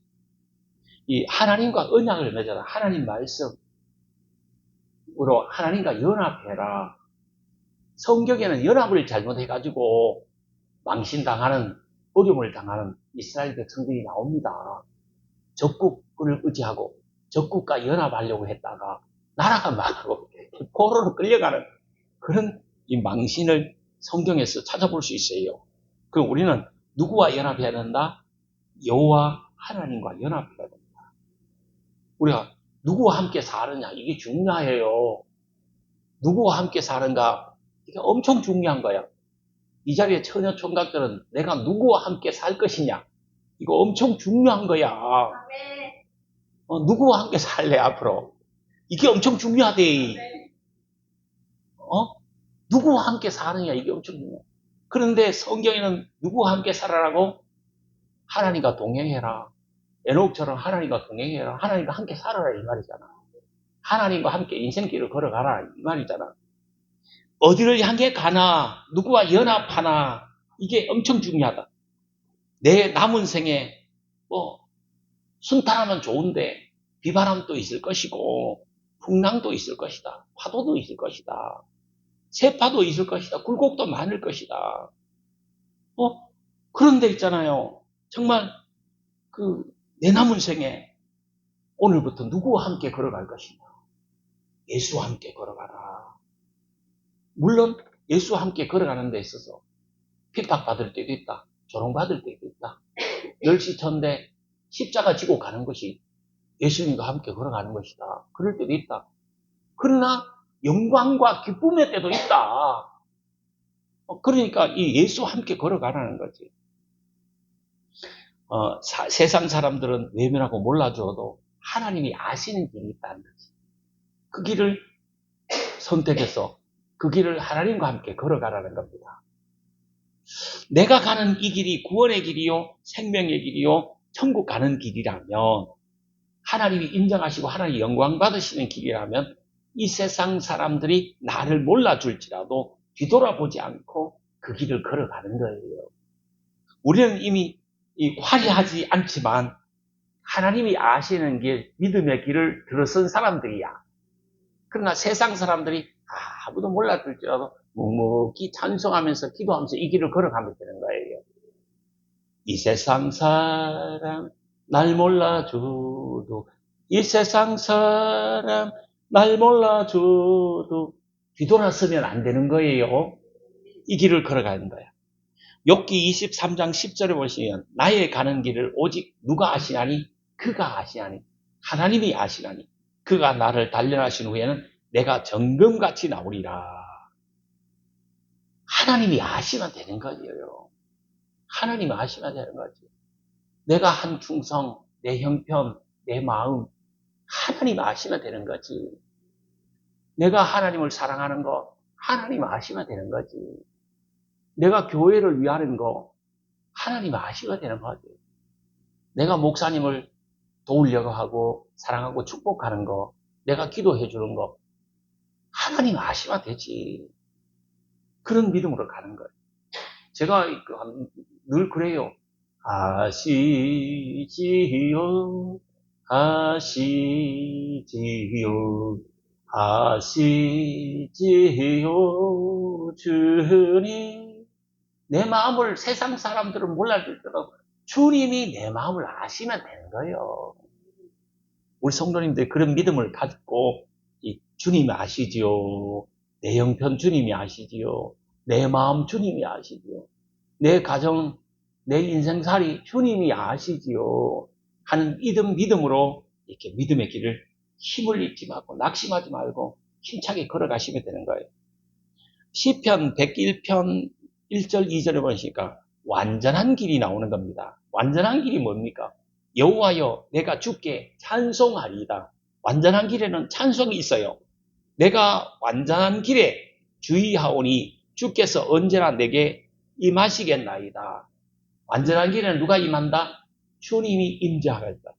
이 하나님과 언약을 맺어라. 하나님 말씀으로 하나님과 연합해라. 성경에는 연합을 잘못해가지고 망신당하는 어려움을 당하는 이스라엘 백성들이 나옵니다. 적국을 의지하고 적국과 연합하려고 했다가 나라가 망하고 포로로 끌려가는 그런 이 망신을 성경에서 찾아볼 수 있어요. 그럼 우리는 누구와 연합해야 된다? 여호와 하나님과 연합해야 된다. 우리가 누구와 함께 사느냐 이게 중요해요. 누구와 함께 사는가 이게 엄청 중요한 거야. 이 자리에 처녀 총각들은 내가 누구와 함께 살 것이냐 이거 엄청 중요한 거야. 누구와 함께 살래 앞으로? 이게 엄청 중요하대. 누구와 함께 사느냐 이게 엄청 중요해. 그런데 성경에는 누구와 함께 살아라고? 하나님과 동행해라. 에녹처럼 하나님과 동행해라. 하나님과 함께 살아라 이 말이잖아. 하나님과 함께 인생길을 걸어가라 이 말이잖아. 어디를 향해 가나 누구와 연합하나 이게 엄청 중요하다. 내 남은 생에 순탄하면 좋은데 비바람도 있을 것이고 풍랑도 있을 것이다. 파도도 있을 것이다. 세파도 있을 것이다. 굴곡도 많을 것이다. 그런데 있잖아요. 정말 내 남은 생에 오늘부터 누구와 함께 걸어갈 것이냐. 예수와 함께 걸어가라. 물론 예수와 함께 걸어가는 데 있어서 핍박받을 때도 있다. 조롱받을 때도 있다. 멸시천대 십자가 지고 가는 것이 예수님과 함께 걸어가는 것이다. 그럴 때도 있다. 그러나 영광과 기쁨의 때도 있다. 그러니까 이 예수와 함께 걸어가라는 거지. 세상 사람들은 외면하고 몰라줘도 하나님이 아시는 길이 있다는 거지. 그 길을 선택해서 그 길을 하나님과 함께 걸어가라는 겁니다. 내가 가는 이 길이 구원의 길이요, 생명의 길이요, 천국 가는 길이라면 하나님이 인정하시고 하나님 영광 받으시는 길이라면 이 세상 사람들이 나를 몰라줄지라도 뒤돌아보지 않고 그 길을 걸어가는 거예요. 우리는 이미 화려하지 않지만 하나님이 아시는 길, 믿음의 길을 들어선 사람들이야. 그러나 세상 사람들이 아무도 몰라줄지라도 묵묵히 찬송하면서 기도하면서 이 길을 걸어가면 되는 거예요. 이 세상 사람 날 몰라줘도 이 세상 사람 날 몰라줘도 뒤돌아서면 안 되는 거예요. 이 길을 걸어가는 거야. 욥기 23장 10절에 보시면 나의 가는 길을 오직 누가 아시나니? 그가 아시나니. 하나님이 아시나니. 그가 나를 단련하신 후에는 내가 정금같이 나오리라. 하나님이 아시면 되는 거예요. 하나님이 아시면 되는 거지. 내가 한 충성, 내 형편, 내 마음 하나님 아시면 되는 거지. 내가 하나님을 사랑하는 거 하나님 아시면 되는 거지. 내가 교회를 위하는 거 하나님 아시면 되는 거지. 내가 목사님을 도우려고 하고 사랑하고 축복하는 거 내가 기도해 주는 거 하나님 아시면 되지. 그런 믿음으로 가는 거예요. 제가 늘 그래요. 아시지요 아시지요 아시지요, 주님. 내 마음을 세상 사람들은 몰라줄더라도 주님이 내 마음을 아시면 되는 거예요. 우리 성도님들 그런 믿음을 갖고 주님이 아시지요. 내 형편 주님이 아시지요. 내 마음 주님이 아시지요. 내 가정, 내 인생살이 주님이 아시지요. 하는 믿음으로 이렇게 믿음의 길을 힘을 잃지 말고 낙심하지 말고 힘차게 걸어가시면 되는 거예요. 시편 101편 1절 2절에 보시니까 완전한 길이 나오는 겁니다. 완전한 길이 뭡니까? 여호와여 내가 주께 찬송하리이다. 완전한 길에는 찬송이 있어요. 내가 완전한 길에 주의하오니 주께서 언제나 내게 임하시겠나이다. 완전한 길에는 누가 임한다? 주님이 임재하겠다.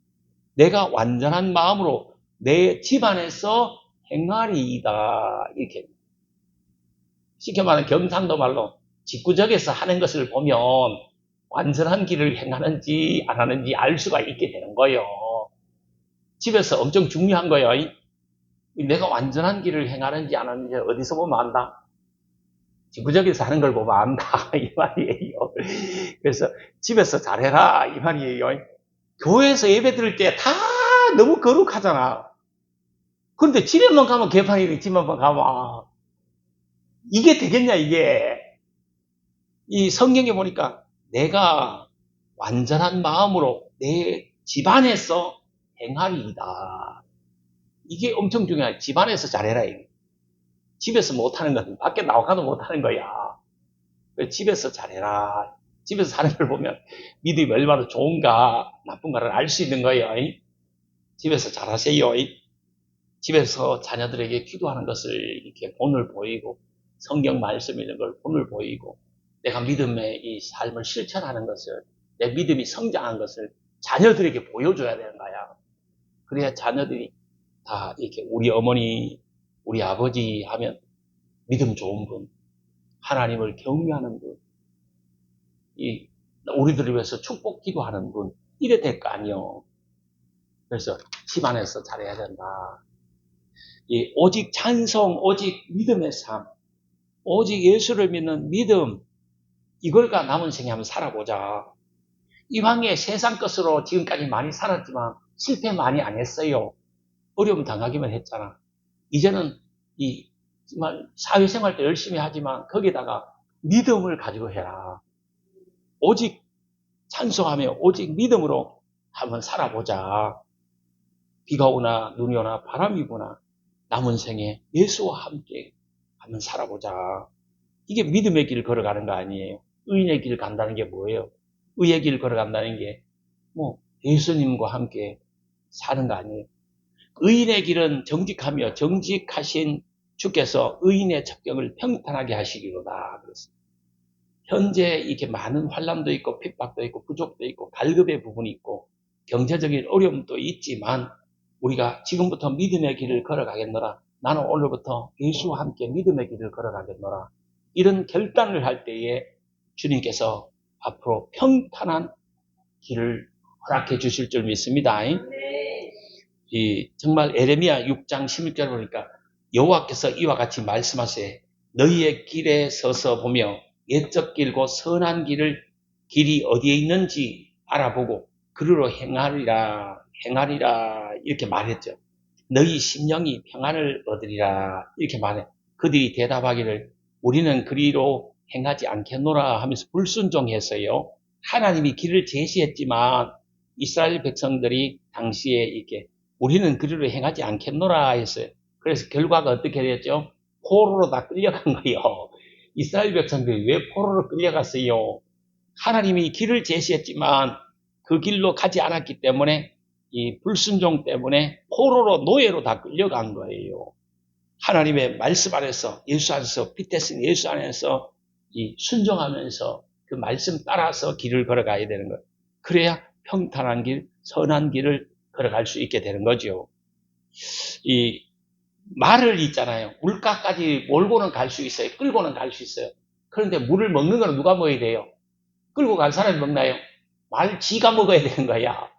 내가 완전한 마음으로 내 집안에서 행하리이다. 이렇게 쉽게 말하는 경상도 말로 직구적에서 하는 것을 보면 완전한 길을 행하는지 안 하는지 알 수가 있게 되는 거예요. 집에서 엄청 중요한 거예요. 내가 완전한 길을 행하는지 안 하는지 어디서 보면 안다? 직구적에서 하는 걸 보면 안다. 이 말이에요. 그래서 집에서 잘해라. 이 말이에요. 교회에서 예배 드릴 때 다 너무 거룩하잖아. 그런데 집에만 가면 개판이지, 집에만 가면. 이게 되겠냐, 이게. 이 성경에 보니까 내가 완전한 마음으로 내 집안에서 행하리이다. 이게 엄청 중요해. 집안에서 잘해라. 집에서 못하는 건 밖에 나가도 못하는 거야. 집에서 잘해라. 집에서 사는 걸 보면 믿음이 얼마나 좋은가 나쁜가를 알 수 있는 거예요. 집에서 잘하세요. 집에서 자녀들에게 기도하는 것을 이렇게 본을 보이고 성경 말씀 있는 걸 본을 보이고 내가 믿음의 이 삶을 실천하는 것을 내 믿음이 성장한 것을 자녀들에게 보여줘야 되는 거야. 그래야 자녀들이 다 이렇게 우리 어머니, 우리 아버지 하면 믿음 좋은 분, 하나님을 경외하는 분, 우리들을 위해서 축복 기도하는 분, 이래 될 거 아니요. 그래서 집안에서 잘해야 된다. 오직 찬송, 오직 믿음의 삶, 오직 예수를 믿는 믿음, 이걸가 남은 생에 한번 살아보자. 이왕에 세상 것으로 지금까지 많이 살았지만 실패 많이 안 했어요. 어려움 당하기만 했잖아. 이제는 정말 사회생활 때 열심히 하지만 거기다가 믿음을 가지고 해라. 오직 찬송하며 오직 믿음으로 한번 살아보자. 비가 오나 눈이 오나 바람이 부나 남은 생에 예수와 함께 한번 살아보자. 이게 믿음의 길을 걸어가는 거 아니에요. 의인의 길 간다는 게 뭐예요? 의의 길 걸어간다는 게 예수님과 함께 사는 거 아니에요. 의인의 길은 정직하며 정직하신 주께서 의인의 첩경을 평탄하게 하시기로다. 그랬습니다. 현재 이렇게 많은 환란도 있고 핍박도 있고 부족도 있고 갈급의 부분이 있고 경제적인 어려움도 있지만 우리가 지금부터 믿음의 길을 걸어가겠노라. 나는 오늘부터 예수와 함께 믿음의 길을 걸어가겠노라. 이런 결단을 할 때에 주님께서 앞으로 평탄한 길을 허락해 주실 줄 믿습니다. 정말 에레미야 6장 11절 보니까 여호와께서 이와 같이 말씀하세 너희의 길에 서서 보며 옛적 길고 선한 길이 어디에 있는지 알아보고 그리로 행하리라 이렇게 말했죠. 너희 심령이 평안을 얻으리라 이렇게 말해. 그들이 대답하기를 우리는 그리로 행하지 않겠노라 하면서 불순종했어요. 하나님이 길을 제시했지만 이스라엘 백성들이 당시에 이렇게 우리는 그리로 행하지 않겠노라 했어요. 그래서 결과가 어떻게 됐죠? 포로로 다 끌려간 거예요. 이스라엘 백성들이 왜 포로로 끌려갔어요? 하나님이 길을 제시했지만 그 길로 가지 않았기 때문에 이 불순종 때문에 포로로 노예로 다 끌려간 거예요. 하나님의 말씀 안에서 예수 안에서 핏대신 예수 안에서 순종하면서 그 말씀 따라서 길을 걸어가야 되는 거예요. 그래야 평탄한 길, 선한 길을 걸어갈 수 있게 되는 거죠. 이 말을 있잖아요. 물가까지 몰고는 갈 수 있어요. 끌고는 갈 수 있어요. 그런데 물을 먹는 건 누가 먹어야 돼요? 끌고 간 사람이 먹나요? 말 지가 먹어야 되는 거야.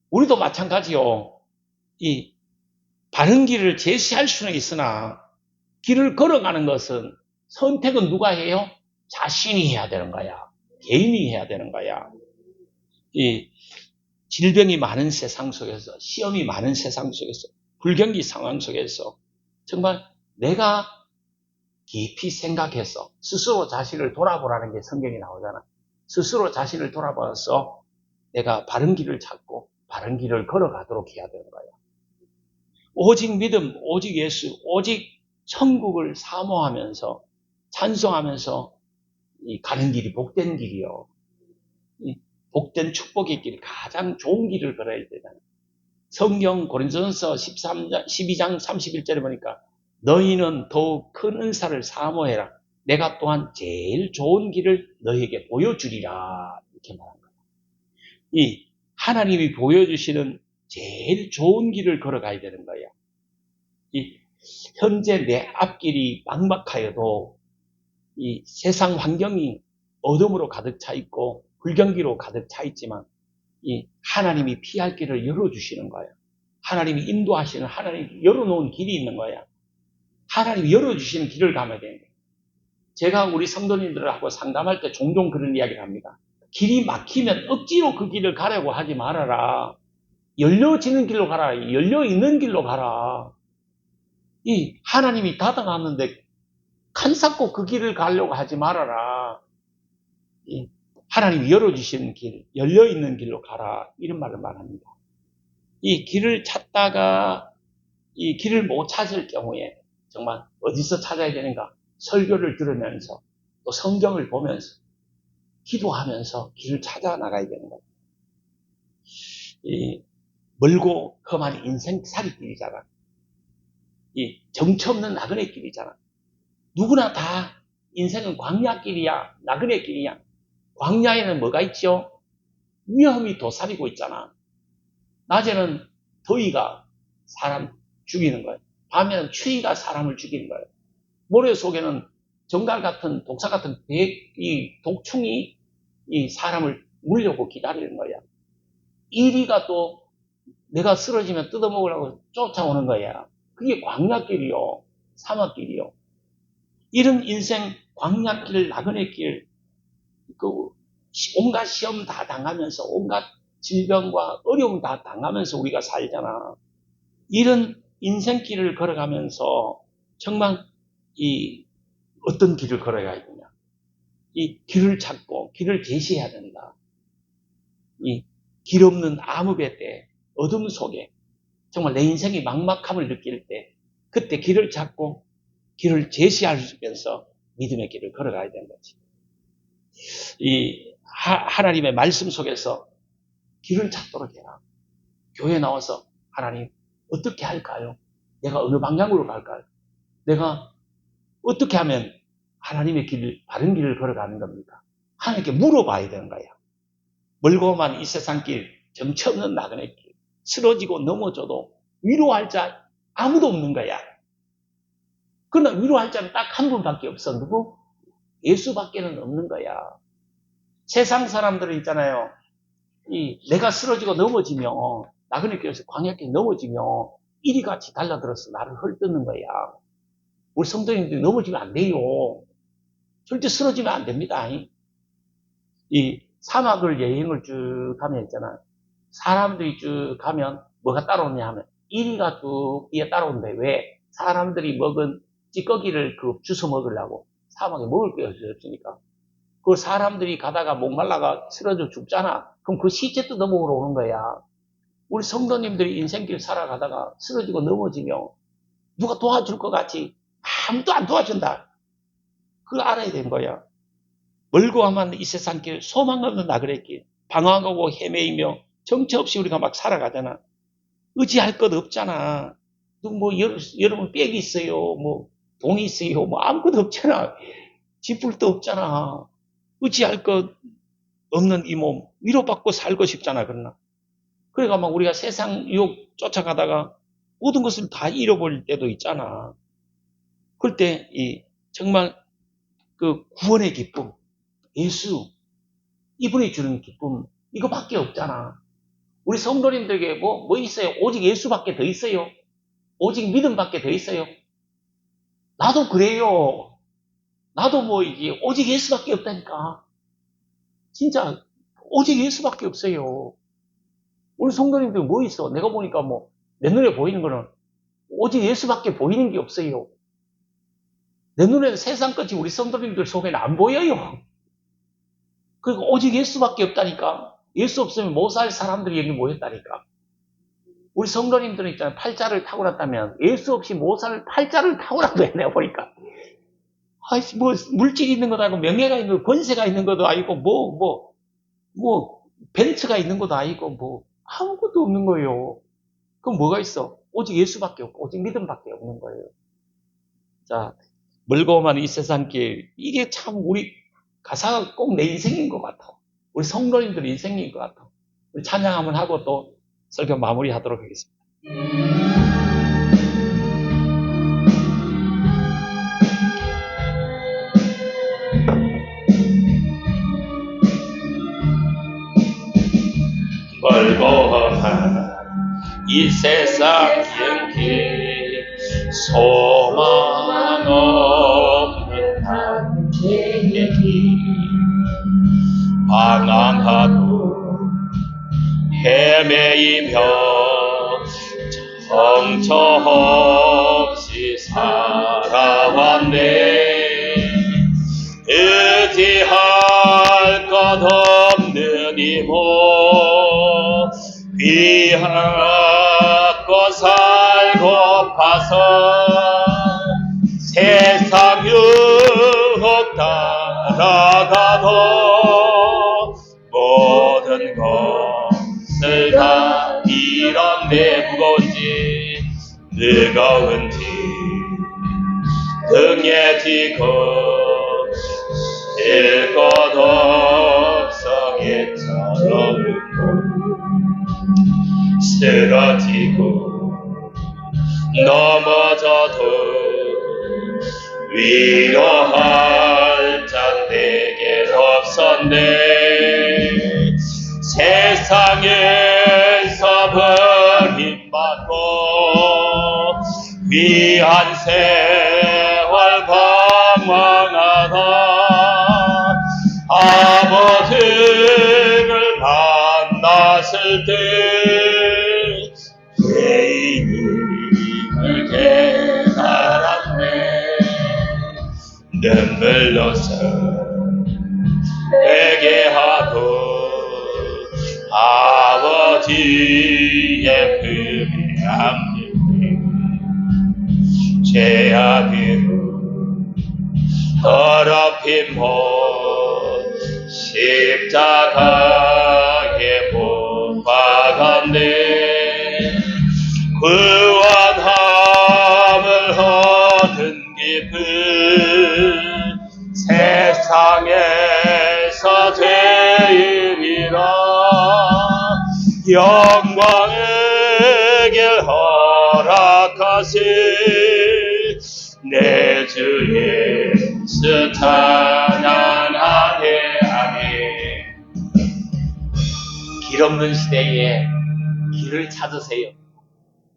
우리도 마찬가지요. 바른 길을 제시할 수는 있으나 길을 걸어가는 것은 선택은 누가 해요? 자신이 해야 되는 거야. 개인이 해야 되는 거야. 이 질병이 많은 세상 속에서, 시험이 많은 세상 속에서, 불경기 상황 속에서 정말 내가 깊이 생각해서 스스로 자신을 돌아보라는 게 성경이 나오잖아. 스스로 자신을 돌아봐서 내가 바른 길을 찾고 바른 길을 걸어가도록 해야 되는 거야. 오직 믿음, 오직 예수, 오직 천국을 사모하면서 찬송하면서 가는 길이 복된 길이요. 복된 축복의 길, 가장 좋은 길을 걸어야 되잖아요. 성경 고린도전서 12장 31절에 보니까 너희는 더욱 큰 은사를 사모해라. 내가 또한 제일 좋은 길을 너희에게 보여주리라. 이렇게 말한 거예요. 이 하나님이 보여주시는 제일 좋은 길을 걸어가야 되는 거예요. 이 현재 내 앞길이 막막하여도 이 세상 환경이 어둠으로 가득 차 있고 불경기로 가득 차 있지만 이 하나님이 피할 길을 열어주시는 거예요. 하나님이 인도하시는, 하나님이 열어놓은 길이 있는 거야. 하나님이 열어주시는 길을 가면 되는 거예요. 제가 우리 성도님들하고 상담할 때 종종 그런 이야기를 합니다. 길이 막히면 억지로 그 길을 가려고 하지 말아라. 열려지는 길로 가라. 열려있는 길로 가라. 이 하나님이 닫아놨는데 칸 쌓고 그 길을 가려고 하지 말아라. 이 하나님이 열어주시는 길, 열려있는 길로 가라. 이런 말을 말합니다. 이 길을 찾다가 이 길을 못 찾을 경우에 정말 어디서 찾아야 되는가? 설교를 들으면서 또 성경을 보면서 기도하면서 길을 찾아 나가야 되는 거예요. 이 멀고 험한 인생살이길이잖아. 이 정처 없는 나그네 길이잖아. 누구나 다 인생은 광야길이야, 나그네 길이야. 광야에는 뭐가 있죠? 위험이 도사리고 있잖아. 낮에는 더위가 사람 죽이는 거예요. 밤에는 추위가 사람을 죽이는 거예요. 모래 속에는 정갈 같은 독사 같은 이 독충이 이 사람을 물려고 기다리는 거야. 이리가 또 내가 쓰러지면 뜯어먹으려고 쫓아오는 거야. 그게 광야길이요. 사막길이요. 이런 인생 광야길, 나그네 길, 그 온갖 시험 다 당하면서 온갖 질병과 어려움 다 당하면서 우리가 살잖아. 이런 인생길을 걸어가면서 정말 이 어떤 길을 걸어가야 되냐. 이 길을 찾고 길을 제시해야 된다. 이 길 없는 암흑의 때, 어둠 속에 정말 내 인생이 막막함을 느낄 때 그때 길을 찾고 길을 제시하면서 믿음의 길을 걸어가야 되는 거지. 이 하나님의 말씀 속에서 길을 찾도록 해라. 교회에 나와서 하나님 어떻게 할까요? 내가 어느 방향으로 갈까요? 내가 어떻게 하면 하나님의 길, 바른 길을 걸어가는 겁니까? 하나님께 물어봐야 되는 거야. 멀고만 이 세상 길, 정처 없는 나그네 길, 쓰러지고 넘어져도 위로할 자 아무도 없는 거야. 그러나 위로할 자는 딱 한 분밖에 없어. 누구? 예수밖에는 없는 거야. 세상 사람들은 있잖아요. 내가 쓰러지고 넘어지면, 나그네 길에서 광야길 넘어지면 이리같이 달라들어서 나를 헐뜯는 거야. 우리 성도님들이 넘어지면 안 돼요. 절대 쓰러지면 안 됩니다. 이 사막을 여행을 쭉 가면 있잖아. 사람들이 쭉 가면 뭐가 따라오냐 하면 이리가 쭉 뒤에 따라오는데 왜? 사람들이 먹은 찌꺼기를 주워 먹으려고 사막에 먹을 게 없으니까. 그 사람들이 가다가 목말라가 쓰러져 죽잖아. 그럼 그 시체 뜯어 먹으러 오는 거야. 우리 성도님들이 인생길 살아가다가 쓰러지고 넘어지면 누가 도와줄 것 같이 아무도 안 도와준다. 그걸 알아야 되는 거야. 멀고 험한 이 세상 길, 소망 없는 나그네 길, 방황하고 헤매이며 정처 없이 우리가 막 살아가잖아. 의지할 것 없잖아. 여러분 빽이 있어요. 돈이 있어요. 아무것도 없잖아. 지풀도 없잖아. 의지할 것 없는 이 몸, 위로받고 살고 싶잖아, 그러나. 그러니까 막 우리가 세상 유혹 쫓아가다가 모든 것을 다 잃어버릴 때도 있잖아. 그럴 때, 정말 그 구원의 기쁨, 예수, 이분이 주는 기쁨, 이거밖에 없잖아. 우리 성도님들에게 뭐 있어요? 오직 예수밖에 더 있어요. 오직 믿음밖에 더 있어요. 나도 그래요. 나도 뭐 이게 오직 예수밖에 없다니까. 진짜 오직 예수밖에 없어요. 우리 성도님들 뭐 있어? 내가 보니까 뭐 내 눈에 보이는 거는 오직 예수밖에 보이는 게 없어요. 내 눈에는 세상 끝이 우리 성도님들 속에는 안 보여요. 그리고 오직 예수밖에 없다니까. 예수 없으면 못 살 사람들이 여기 모였다니까. 우리 성도님들은 있잖아요. 팔자를 타고났다면 예수 없이 못 살 팔자를 타고났어요. 내가 보니까. 아이씨, 뭐 물질이 있는 것도 아니고 명예가 있는 것, 권세가 있는 것도 아니고 뭐 벤츠가 있는 것도 아니고 뭐 아무것도 없는 거예요. 그럼 뭐가 있어? 오직 예수밖에 없고 오직 믿음밖에 없는 거예요. 자, 멀고만 이 세상길, 이게 참 우리 가사가 꼭 내 인생인 것 같아. 우리 성도님들 인생인 것 같아. 우리 찬양 한번 하고 또 설교 마무리하도록 하겠습니다. 멀고만 이 세상 길길 소망 없는 한계의 길 방황하고 헤매이며 정처 없이 살아왔네. 의지할 것 없는 이모 귀하고 살고파서 세상 유혹 따라가도 모든 것을 다 잃었네. 무거운지 무거운지 등에 지고 쉴 것 없어 개처럼 쓰러지고 넘어져도 위로할 자 내게 없었네. 세상에서 버림받고 귀한 세월 방황하다 아버지를 만났을 때 죄인임을 깨달았네. 눈물로서 회개하고 아버지의 품에 안기네. 죄악으로 더럽힌 못 십자가에 못 박았네. 구원함을 얻은 기쁨 세상에서 제일이라 영광의 길 허락하신 내 주 예수 찬양하네. 아멘. 길 없는 시대에 길을 찾으세요.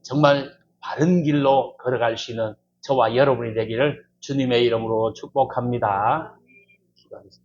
정말 바른 길로 걸어갈 수 있는 저와 여러분이 되기를 주님의 이름으로 축복합니다. 기도하겠습니다.